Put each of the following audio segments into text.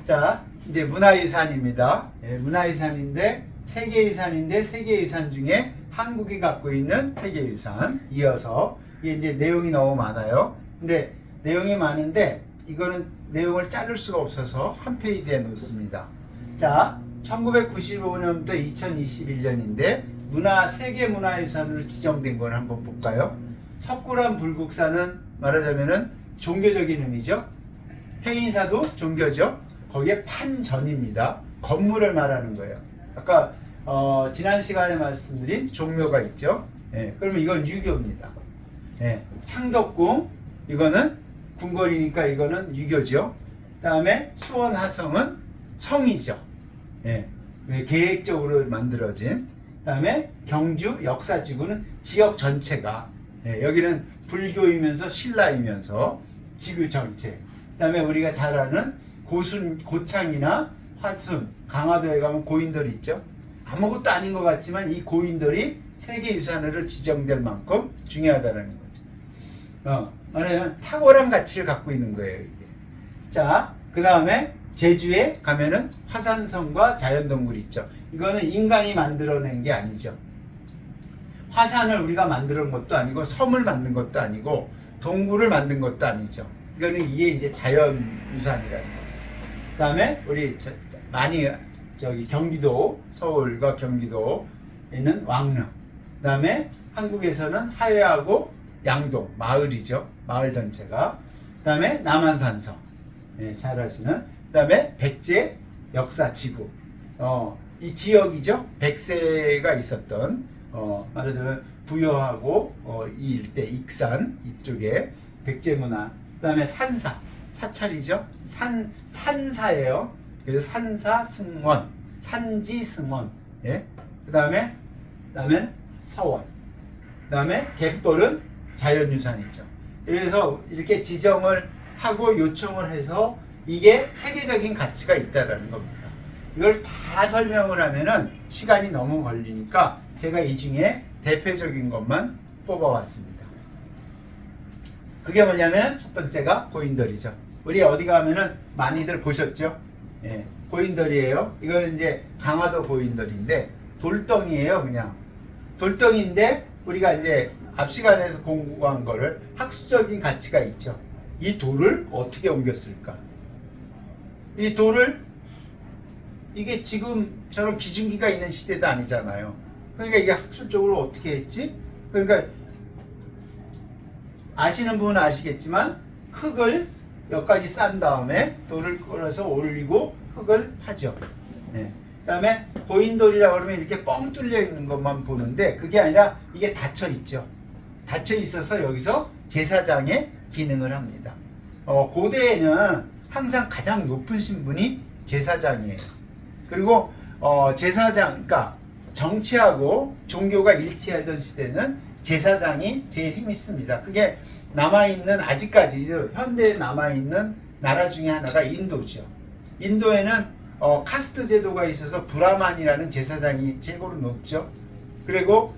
자, 이제 문화유산입니다. 예, 문화유산인데 세계유산 중에 한국이 갖고 있는 세계유산. 이어서 이게 이제 내용이 너무 많아요. 근데 내용이 많은데 이거는 내용을 자를 수가 없어서 한 페이지에 놓습니다. 자, 1995년부터 2021년인데 세계문화유산으로 지정된 걸 한번 볼까요? 석굴암 불국사는 말하자면은 종교적인 의미죠. 해인사도 종교죠. 거기에 판전입니다. 건물을 말하는 거예요. 아까 지난 시간에 말씀드린 종묘가 있죠. 예, 그러면 이건 유교입니다. 예, 창덕궁 이거는 궁궐이니까 이거는 유교죠. 다음에 수원 화성은 성이죠. 예, 계획적으로 만들어진. 다음에 경주 역사지구는 지역 전체가, 예, 여기는 불교이면서 신라이면서 지구 전체. 그 다음에 우리가 잘 아는 고창이나 화순, 강화도에 가면 고인돌 있죠. 아무것도 아닌 것 같지만 이 고인돌이 세계유산으로 지정될 만큼 중요하다는 거죠. 말하자면 탁월한 가치를 갖고 있는 거예요, 이게. 자, 그 다음에 제주에 가면은 화산섬과 자연동굴 있죠. 이거는 인간이 만들어낸 게 아니죠. 화산을 우리가 만든 것도 아니고 섬을 만든 것도 아니고 동굴을 만든 것도 아니죠. 이거는 이게 이제 자연유산이라는 거예요. 그 다음에 우리 많이 경기도, 서울과 경기도에 있는 왕릉. 그 다음에 한국에서는 하회하고 양동, 마을이죠. 마을 전체가. 그 다음에 남한산성. 네, 잘 아시는. 그 다음에 백제 역사지구. 이 지역이죠. 백세가 있었던, 말하자면 부여하고, 이 일대, 익산, 이쪽에 백제문화. 그 다음에 산사, 사찰이죠. 산사예요. 그래서 산사승원, 산지승원. 예. 그 다음에 서원. 그 다음에 갯벌은 자연유산이죠. 그래서 이렇게 지정을 하고 요청을 해서 이게 세계적인 가치가 있다라는 겁니다. 이걸 다 설명을 하면은 시간이 너무 걸리니까 제가 이 중에 대표적인 것만 뽑아왔습니다. 그게 뭐냐면 첫 번째가 고인돌이죠. 우리 어디 가면은 많이들 보셨죠? 예, 고인돌이에요. 이거는 이제 강화도 고인돌인데 돌덩이에요, 그냥. 돌덩이인데 우리가 이제 앞 시간에서 공부한 거를 학술적인 가치가 있죠. 이 돌을 어떻게 옮겼을까? 이 돌을 이게 지금처럼 기중기가 있는 시대도 아니잖아요. 그러니까 이게 학술적으로 어떻게 했지? 그러니까 아시는 분은 아시겠지만 흙을 여기까지 싼 다음에 돌을 끌어서 올리고 흙을 파죠. 네. 그 다음에 고인돌이라고 그러면 이렇게 뻥 뚫려 있는 것만 보는데 그게 아니라 이게 닫혀 있죠. 닫혀 있어서 여기서 제사장의 기능을 합니다. 고대에는 항상 가장 높은 신분이 제사장이에요. 그리고 제사장, 그러니까 정치하고 종교가 일치하던 시대는 제사장이 제일 힘이 있습니다. 그게 남아있는, 아직까지 현대에 남아있는 나라 중에 하나가 인도죠. 인도에는 카스트 제도가 있어서 브라만이라는 제사장이 최고로 높죠. 그리고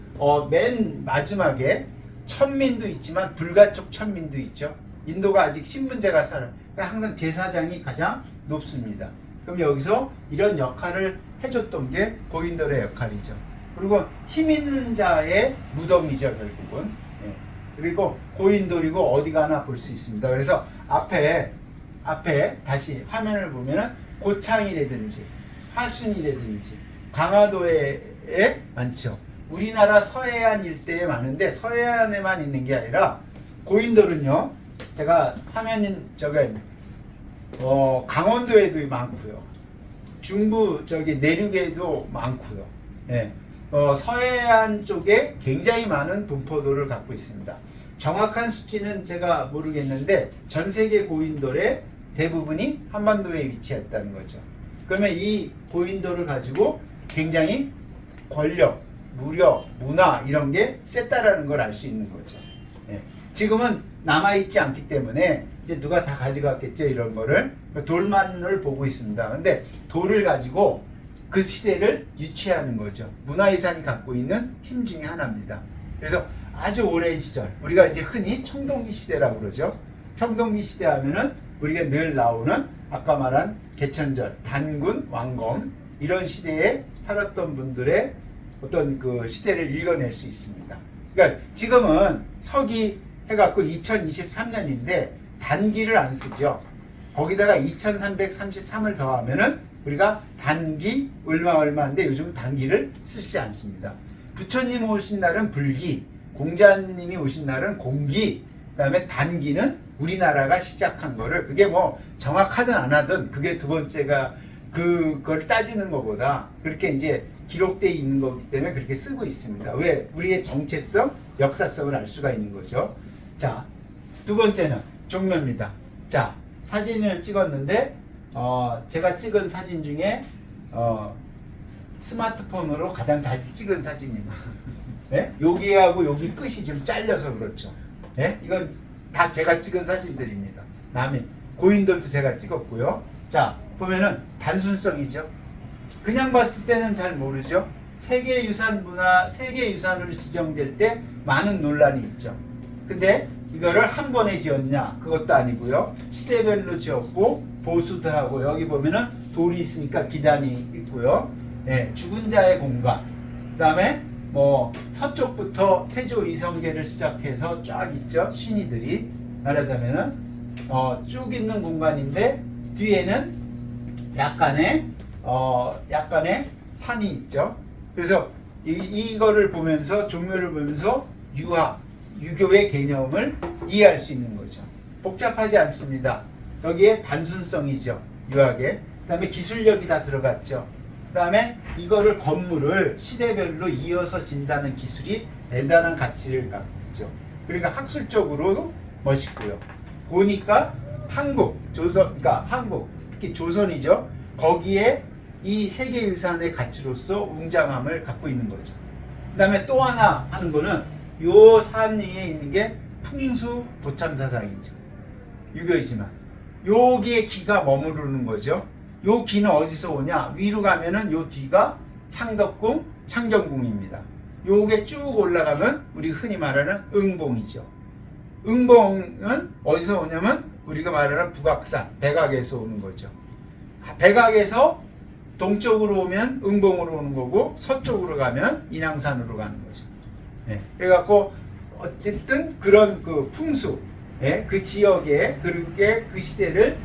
맨 마지막에 천민도 있지만 불가촉 천민도 있죠. 인도가 아직 신분제가 살아요. 그러니까 항상 제사장이 가장 높습니다. 그럼 여기서 이런 역할을 해줬던 게 고인돌의 역할이죠. 그리고 힘 있는 자의 무덤이죠, 결국은. 예. 그리고 고인돌이고 어디 가나 볼 수 있습니다. 그래서 앞에 다시 화면을 보면은 고창이라든지 화순이라든지 강화도에 많죠. 우리나라 서해안 일대에 많은데 서해안에만 있는 게 아니라 고인돌은요, 제가 화면인 강원도에도 많고요. 중부 내륙에도 많고요. 예. 서해안 쪽에 굉장히 많은 분포도를 갖고 있습니다. 정확한 수치는 제가 모르겠는데 전 세계 고인돌의 대부분이 한반도에 위치했다는 거죠. 그러면 이 고인돌을 가지고 굉장히 권력, 무력, 문화 이런 게 셌다라는 걸 알 수 있는 거죠. 예. 지금은 남아있지 않기 때문에 이제 누가 다 가져갔겠죠, 이런 거를. 돌만을 보고 있습니다. 근데 돌을 가지고 그 시대를 유치하는 거죠. 문화유산이 갖고 있는 힘 중에 하나입니다. 그래서 아주 오랜 시절, 우리가 이제 흔히 청동기 시대라고 그러죠. 청동기 시대 하면은 우리가 늘 나오는 아까 말한 개천절, 단군, 왕검 이런 시대에 살았던 분들의 어떤 그 시대를 읽어낼 수 있습니다. 그러니까 지금은 서기 해갖고 2023년인데 단기를 안 쓰죠. 거기다가 2333을 더하면은 우리가 단기 얼마인데 요즘 단기를 쓰지 않습니다. 부처님 오신 날은 불기, 공자님이 오신 날은 공기, 그 다음에 단기는 우리나라가 시작한 거를, 그게 뭐 정확하든 안 하든 그게 두 번째가 그걸 따지는 것보다 그렇게 이제 기록되어 있는 거기 때문에 그렇게 쓰고 있습니다. 왜? 우리의 정체성, 역사성을 알 수가 있는 거죠. 자, 두 번째는 종묘입니다. 자, 사진을 찍었는데 제가 찍은 사진 중에 스마트폰으로 가장 잘 찍은 사진입니다. 네? 여기하고 여기 끝이 좀 잘려서 그렇죠. 네? 이건 다 제가 찍은 사진들입니다. 남의 고인돌도 제가 찍었고요. 자, 보면은 단순성이죠. 그냥 봤을 때는 잘 모르죠. 세계유산 문화, 세계유산으로 지정될 때 많은 논란이 있죠. 근데 이거를 한 번에 지었냐? 그것도 아니고요. 시대별로 지었고 보수도 하고, 여기 보면은 돌이 있으니까 기단이 있고요. 네, 죽은 자의 공간. 그 다음에 뭐 서쪽부터 태조 이성계를 시작해서 쫙 있죠. 신이들이 말하자면은 쭉 있는 공간인데 뒤에는 약간의 산이 있죠. 그래서 이거를 보면서, 종묘를 보면서 유교의 개념을 이해할 수 있는 거죠. 복잡하지 않습니다. 여기에 단순성이죠. 유학에. 그 다음에 기술력이 다 들어갔죠. 그 다음에 이거를 건물을 시대별로 이어서 진다는 기술이 대단한 가치를 갖고 있죠. 그러니까 학술적으로도 멋있고요. 보니까 한국, 조선, 그러니까 한국, 특히 조선이죠. 거기에 이 세계유산의 가치로서 웅장함을 갖고 있는 거죠. 그 다음에 또 하나 하는 거는 요 산 위에 있는 게 풍수 도참사상이죠. 유교이지만 여기에 기가 머무르는 거죠. 요 기는 어디서 오냐? 위로 가면은 요 뒤가 창덕궁, 창경궁입니다. 요게 쭉 올라가면 우리 흔히 말하는 응봉이죠. 응봉은 어디서 오냐면 우리가 말하는 북악산, 백악에서 오는 거죠. 백악에서 동쪽으로 오면 응봉으로 오는 거고, 서쪽으로 가면 인왕산으로 가는 거죠. 네. 그래갖고 어쨌든 그런 그 풍수, 그 지역에, 그게 그 시대를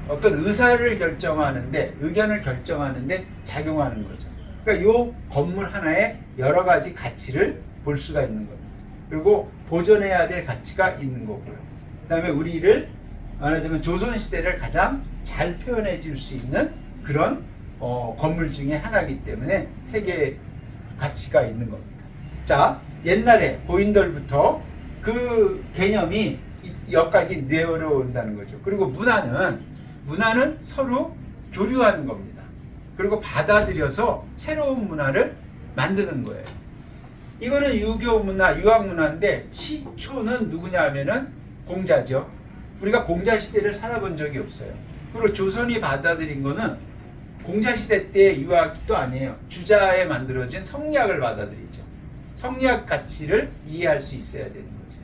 어떤 의사를 결정하는데, 의견을 결정하는데 작용하는 거죠. 그러니까 요 건물 하나에 여러 가지 가치를 볼 수가 있는 겁니다. 그리고 보존해야 될 가치가 있는 거고요. 그 다음에 우리를 말하자면 조선시대를 가장 잘 표현해 줄 수 있는 그런 건물 중에 하나이기 때문에 세계 가치가 있는 겁니다. 자, 옛날에 고인돌부터 그 개념이 여기까지 내려온다는 거죠. 그리고 문화는 서로 교류하는 겁니다. 그리고 받아들여서 새로운 문화를 만드는 거예요. 이거는 유교 문화, 유학 문화인데 시초는 누구냐 하면은 공자죠. 우리가 공자 시대를 살아본 적이 없어요. 그리고 조선이 받아들인 거는 공자 시대 때 유학도 아니에요. 주자에 만들어진 성리학을 받아들이죠. 성리학 가치를 이해할 수 있어야 되는 거죠.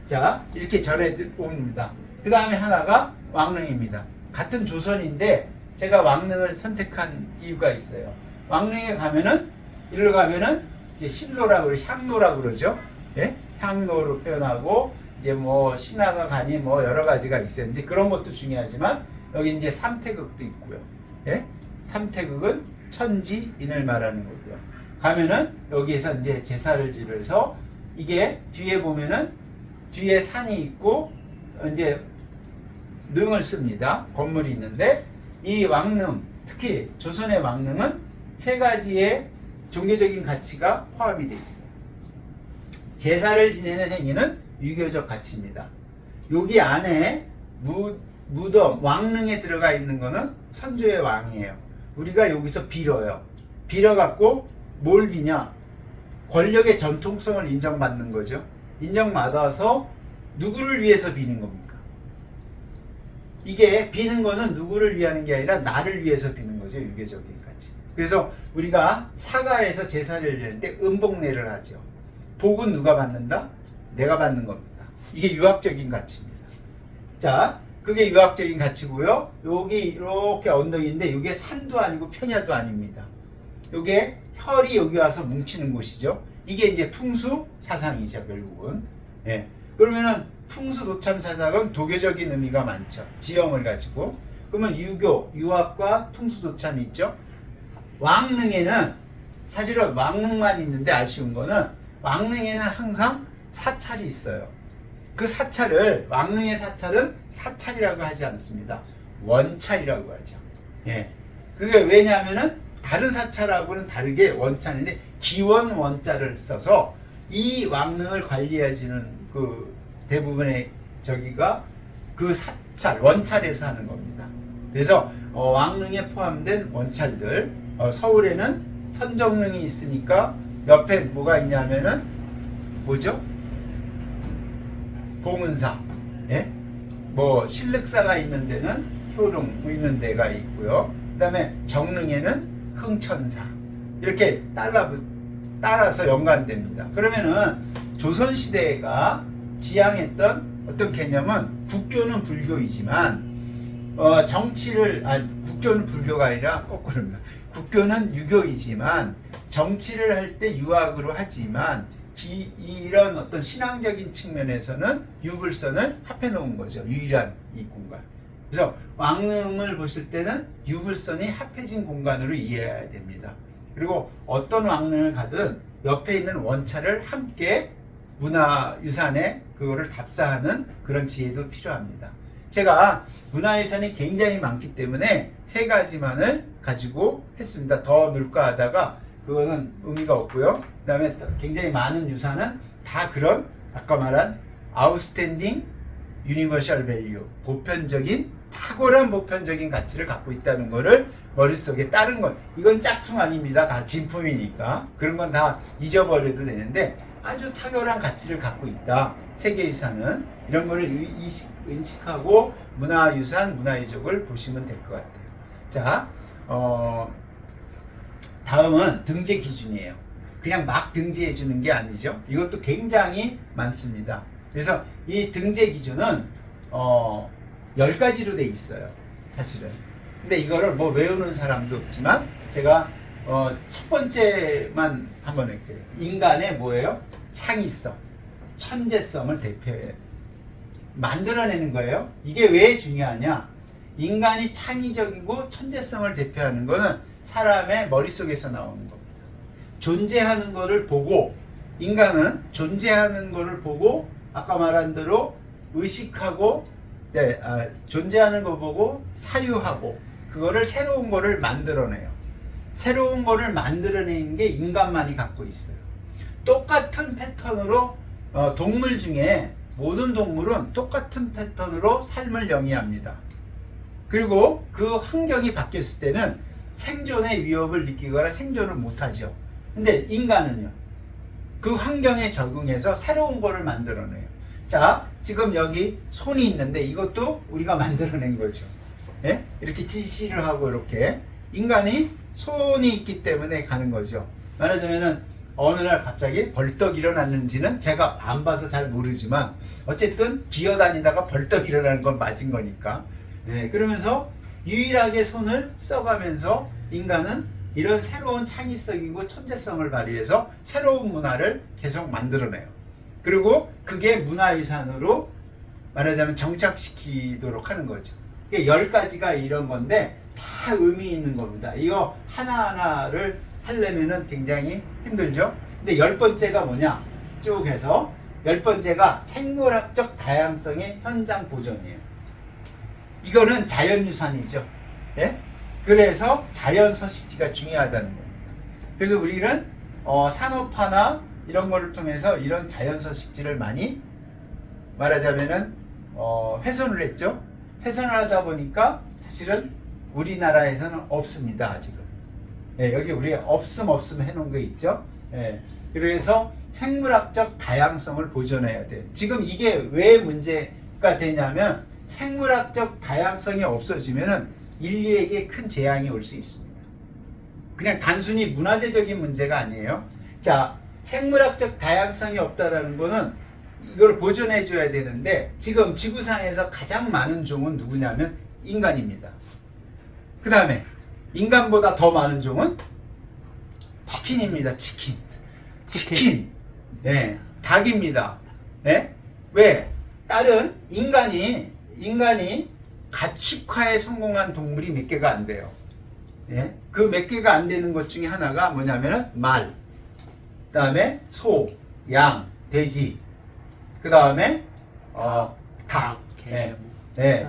자, 이렇게 전해옵니다. 그 다음에 하나가 왕릉입니다. 같은 조선인데 제가 왕릉을 선택한 이유가 있어요. 왕릉에 가면은, 일로 가면은 이제 신로라고 그러죠. 향로라고 그러죠. 예? 향로로 표현하고, 이제 뭐 신화가 가니 뭐 여러 가지가 있어요. 이제 그런 것도 중요하지만 여기 이제 삼태극도 있고요. 예? 삼태극은 천지인을 말하는 거고요. 가면은 여기에서 이제 제사를 지내서, 이게 뒤에 보면은 뒤에 산이 있고 이제 능을 씁니다. 건물이 있는데 이 왕릉, 특히 조선의 왕릉은 세 가지의 종교적인 가치가 포함이 되어 있어요. 제사를 지내는 행위는 유교적 가치입니다. 여기 안에 무덤, 왕릉에 들어가 있는 거는 선조의 왕이에요. 우리가 여기서 빌어요. 빌어갖고 뭘 비냐? 권력의 전통성을 인정받는 거죠. 인정받아서 누구를 위해서 비는 겁니까? 이게 비는 거는 누구를 위하는 게 아니라 나를 위해서 비는 거죠. 유교적인 가치. 그래서 우리가 사가에서 제사를 드릴 때 음복례를 하죠. 복은 누가 받는다? 내가 받는 겁니다. 이게 유학적인 가치입니다. 자, 그게 유학적인 가치고요. 여기 이렇게 언덕인데 이게 산도 아니고 평야도 아닙니다. 이게 혈이 여기 와서 뭉치는 곳이죠. 이게 이제 풍수 사상이죠, 결국은. 예. 그러면은 풍수 도참 사상은 도교적인 의미가 많죠. 지형을 가지고. 그러면 유교, 유학과 풍수 도참이 있죠. 왕릉에는 사실은 왕릉만 있는데 아쉬운 거는 왕릉에는 항상 사찰이 있어요. 그 사찰을, 왕릉의 사찰은 사찰이라고 하지 않습니다. 원찰이라고 하죠. 예. 그게 왜냐하면은 다른 사찰하고는 다르게 원찰인데 기원 원자를 써서 이 왕릉을 관리해주는 그 대부분의 저기가 그 사찰, 원찰에서 하는 겁니다. 그래서 왕릉에 포함된 원찰들, 서울에는 선정릉이 있으니까 옆에 뭐가 있냐면은 뭐죠? 봉은사, 예? 뭐 신륵사가 있는 데는 효릉 있는 데가 있고요. 그 다음에 정릉에는 흥천사, 이렇게 따라서 연관됩니다. 그러면은 조선시대가 지향했던 어떤 개념은 국교는 불교이지만 국교는 불교가 아니라 거꾸로입니다. 국교는 유교이지만 정치를 할 때 유학으로 하지만 이런 어떤 신앙적인 측면에서는 유불선을 합해 놓은 거죠. 유일한 이 공간. 그래서 왕릉을 보실 때는 유불선이 합해진 공간으로 이해해야 됩니다. 그리고 어떤 왕릉을 가든 옆에 있는 원찰을 함께 문화유산에 그거를 답사하는 그런 지혜도 필요합니다. 제가 문화유산이 굉장히 많기 때문에 세 가지만을 가지고 했습니다. 더 넣을까 하다가 그거는 의미가 없고요. 그 다음에 굉장히 많은 유산은 다 그런 아까 말한 아웃스탠딩 유니버셜 밸류, 보편적인 탁월한 보편적인 가치를 갖고 있다는 것을 머릿속에 따른 것. 이건 짝퉁 아닙니다. 다 진품이니까. 그런 건 다 잊어버려도 되는데 아주 탁월한 가치를 갖고 있다. 세계유산은 이런 거를 인식하고 문화유산, 문화유적을 보시면 될 것 같아요. 자, 다음은 등재 기준이에요. 그냥 막 등재해 주는 게 아니죠. 이것도 굉장히 많습니다. 그래서 이 등재 기준은 10가지로 돼 있어요. 사실은. 근데 이거를 뭐 외우는 사람도 없지만 제가 첫 번째만 한번 할게요. 인간의 뭐예요? 창의성, 천재성을 대표해 만들어내는 거예요. 이게 왜 중요하냐? 인간이 창의적이고 천재성을 대표하는 거는 사람의 머릿속에서 나오는 겁니다. 존재하는 거를 보고, 인간은 존재하는 거를 보고 아까 말한 대로 의식하고, 존재하는 거 보고 사유하고 그거를 새로운 거를 만들어내요. 새로운 거를 만들어내는 게 인간만이 갖고 있어요. 똑같은 패턴으로 동물 중에 모든 동물은 똑같은 패턴으로 삶을 영위합니다. 그리고 그 환경이 바뀌었을 때는 생존의 위협을 느끼거나 생존을 못하죠. 근데 인간은요, 그 환경에 적응해서 새로운 거를 만들어내요. 자, 지금 여기 손이 있는데 이것도 우리가 만들어낸 거죠. 예? 이렇게 지시를 하고 이렇게 인간이 손이 있기 때문에 가는 거죠. 말하자면은 어느 날 갑자기 벌떡 일어났는지는 제가 안 봐서 잘 모르지만 어쨌든 기어다니다가 벌떡 일어나는 건 맞은 거니까. 예, 그러면서 유일하게 손을 써가면서 인간은 이런 새로운 창의성이고 천재성을 발휘해서 새로운 문화를 계속 만들어내요. 그리고 그게 문화유산으로 말하자면 정착시키도록 하는 거죠. 이게 10가지가 이런 건데 다 의미 있는 겁니다. 이거 하나하나를 하려면은 굉장히 힘들죠. 근데 10번째가 뭐냐? 쭉 해서 10번째가 생물학적 다양성의 현장 보존이에요. 이거는 자연유산이죠. 예? 그래서 자연 서식지가 중요하다는 겁니다. 그래서 우리는 산업화나 이런 거를 통해서 이런 자연 서식지를 많이 말하자면은 훼손을 했죠. 훼손을 하다 보니까 사실은 우리나라에서는 없습니다. 아직은. 예, 여기 우리 없음 해놓은 거 있죠. 예, 그래서 생물학적 다양성을 보존해야 돼요. 지금 이게 왜 문제가 되냐면 생물학적 다양성이 없어지면은 인류에게 큰 재앙이 올 수 있습니다. 그냥 단순히 문화재적인 문제가 아니에요. 자, 생물학적 다양성이 없다라는 거는 이걸 보존해 줘야 되는데 지금 지구상에서 가장 많은 종은 누구냐면 인간입니다. 그 다음에 인간보다 더 많은 종은 치킨입니다. 치킨. 네, 닭입니다. 네? 왜? 다른 인간이 가축화에 성공한 동물이 몇 개가 안 돼요. 예? 그 몇 개가 안 되는 것 중에 하나가 뭐냐면은 말, 그 다음에 소, 양, 돼지, 그 다음에 닭, 개,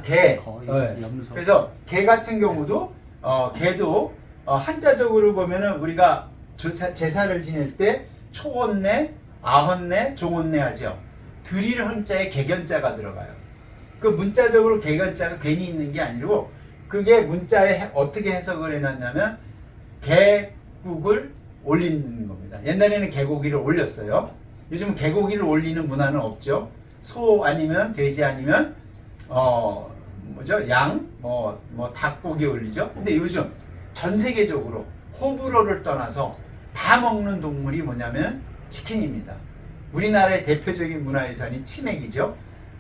개. 거의 염소. 그래서 개 같은 경우도 개도 한자적으로 보면은 우리가 제사를 지낼 때 초혼내, 아혼내, 종혼내 하죠. 드릴 헌자에 개견자가 들어가요. 그 문자적으로 개견자가 괜히 있는 게 아니고 그게 문자에 어떻게 해석을 해놨냐면 개국을 올리는 겁니다. 옛날에는 개고기를 올렸어요. 요즘은 개고기를 올리는 문화는 없죠. 소 아니면 돼지 아니면 양, 닭고기 올리죠. 근데 요즘 전 세계적으로 호불호를 떠나서 다 먹는 동물이 뭐냐면 치킨입니다. 우리나라의 대표적인 문화유산이 치맥이죠.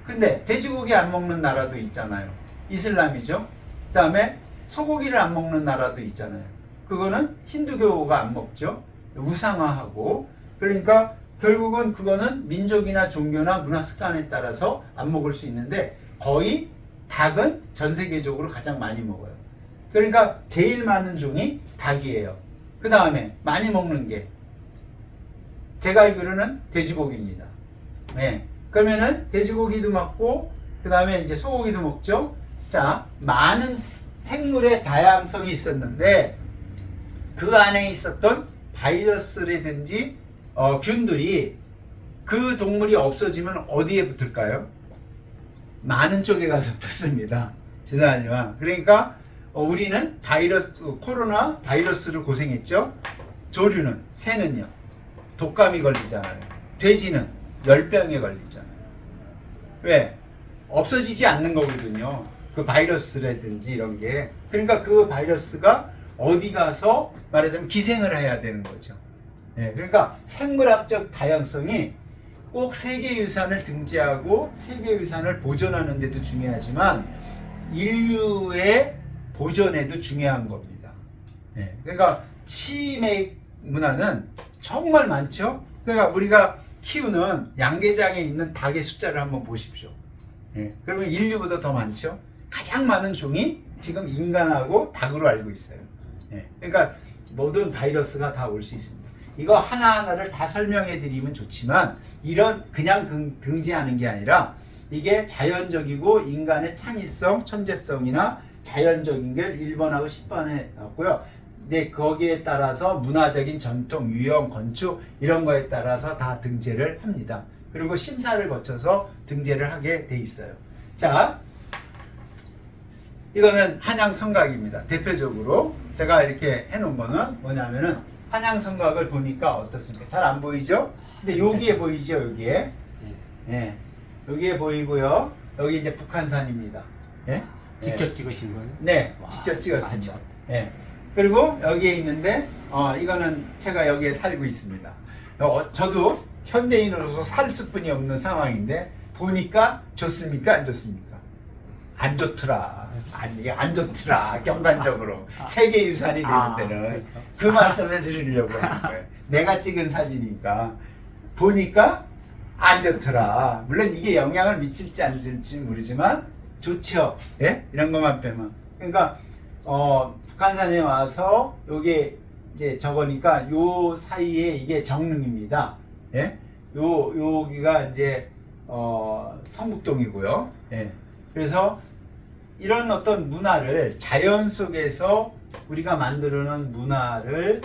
근데 돼지고기 안 먹는 나라도 있잖아요. 이슬람이죠. 그 다음에 소고기를 안 먹는 나라도 있잖아요. 그거는 힌두교가 안 먹죠. 우상화하고. 그러니까 결국은 그거는 민족이나 종교나 문화 습관에 따라서 안 먹을 수 있는데 거의 닭은 전 세계적으로 가장 많이 먹어요. 그러니까 제일 많은 종이 닭이에요. 그 다음에 많이 먹는 게 제가 알기로는 돼지고기입니다. 네. 그러면은 돼지고기도 먹고 그 다음에 이제 소고기도 먹죠. 자, 많은 생물의 다양성이 있었는데 그 안에 있었던 바이러스라든지 균들이 그 동물이 없어지면 어디에 붙을까요? 많은 쪽에 가서 붙습니다. 죄송하지만. 그러니까 우리는 코로나 바이러스를 고생했죠. 조류는, 새는요. 독감이 걸리잖아요. 돼지는 열병에 걸리잖아요. 왜? 없어지지 않는 거거든요. 그 바이러스라든지 이런 게. 그러니까 그 바이러스가 어디 가서 말하자면 기생을 해야 되는 거죠. 네, 그러니까 생물학적 다양성이 꼭 세계유산을 등재하고 세계유산을 보존하는 데도 중요하지만 인류의 보존에도 중요한 겁니다. 네, 그러니까 치맥 문화는 정말 많죠. 그러니까 우리가 키우는 양계장에 있는 닭의 숫자를 한번 보십시오. 네, 그러면 인류보다 더 많죠. 가장 많은 종이 지금 인간하고 닭으로 알고 있어요. 네, 그러니까 모든 바이러스가 다 올 수 있습니다. 이거 하나하나를 다 설명해 드리면 좋지만 이런 그냥 등재하는 게 아니라 이게 자연적이고 인간의 창의성, 천재성이나 자연적인 걸 1번하고 10번에 놨고요. 근데 거기에 따라서 문화적인 전통, 유형, 건축 이런 거에 따라서 다 등재를 합니다. 그리고 심사를 거쳐서 등재를 하게 돼 있어요. 자, 이거는 한양성곽입니다. 대표적으로 제가 이렇게 해놓은 거는 뭐냐면은 한양성곽을 보니까 어떻습니까? 잘 안 보이죠? 근데 여기에 보이죠? 여기에. 예. 여기에 보이고요. 여기 이제 북한산입니다. 예? 직접 찍으신 거예요? 네, 와, 직접 찍었습니다. 맞죠. 예. 그리고 여기에 있는데 이거는 제가 여기에 살고 있습니다. 저도 현대인으로서 살 수뿐이 없는 상황인데 보니까 좋습니까? 안 좋습니까? 안 좋더라. 안 좋더라. 경관적으로 세계유산이 되는 데는 그렇죠. 그 말씀을 드리려고 하는 거예요. 내가 찍은 사진이니까 보니까 안 좋더라. 물론 이게 영향을 미칠지 안 미칠지 모르지만 좋죠. 예? 이런 것만 빼면. 그러니까 북한산에 와서 요게 이제 저거니까 요 사이에 이게 정릉입니다. 예? 여기가 이제 성북동이고요. 예. 그래서 이런 어떤 문화를 자연 속에서 우리가 만들어놓은 문화를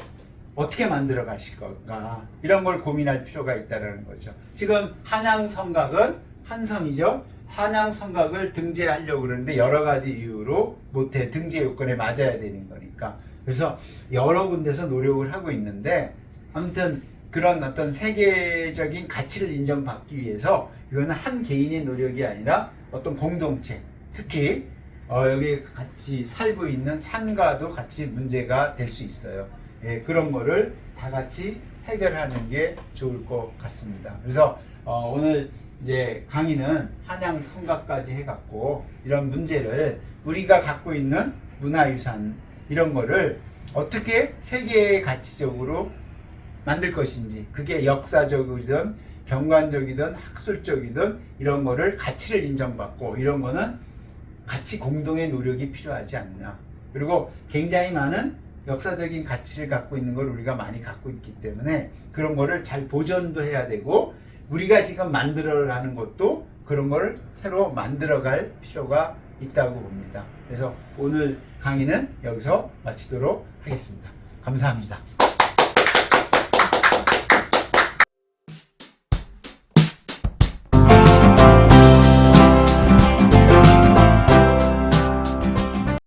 어떻게 만들어 가실 건가 이런 걸 고민할 필요가 있다는 거죠. 지금 한양성곽은 한성이죠. 한양성곽을 등재하려고 그러는데 여러 가지 이유로 못해. 등재 요건에 맞아야 되는 거니까. 그래서 여러 군데서 노력을 하고 있는데 아무튼 그런 어떤 세계적인 가치를 인정받기 위해서 이거는 한 개인의 노력이 아니라 어떤 공동체, 특히 여기 같이 살고 있는 산과도 같이 문제가 될 수 있어요. 예, 그런 거를 다 같이 해결하는 게 좋을 것 같습니다. 그래서 오늘 이제 강의는 한양 성가까지 해갖고 이런 문제를 우리가 갖고 있는 문화유산 이런 거를 어떻게 세계의 가치적으로 만들 것인지, 그게 역사적이든 경관적이든 학술적이든 이런 거를 가치를 인정받고, 이런 거는 같이 공동의 노력이 필요하지 않나. 그리고 굉장히 많은 역사적인 가치를 갖고 있는 걸 우리가 많이 갖고 있기 때문에 그런 거를 잘 보존도 해야 되고, 우리가 지금 만들어가는 것도 그런 걸 새로 만들어갈 필요가 있다고 봅니다. 그래서 오늘 강의는 여기서 마치도록 하겠습니다. 감사합니다.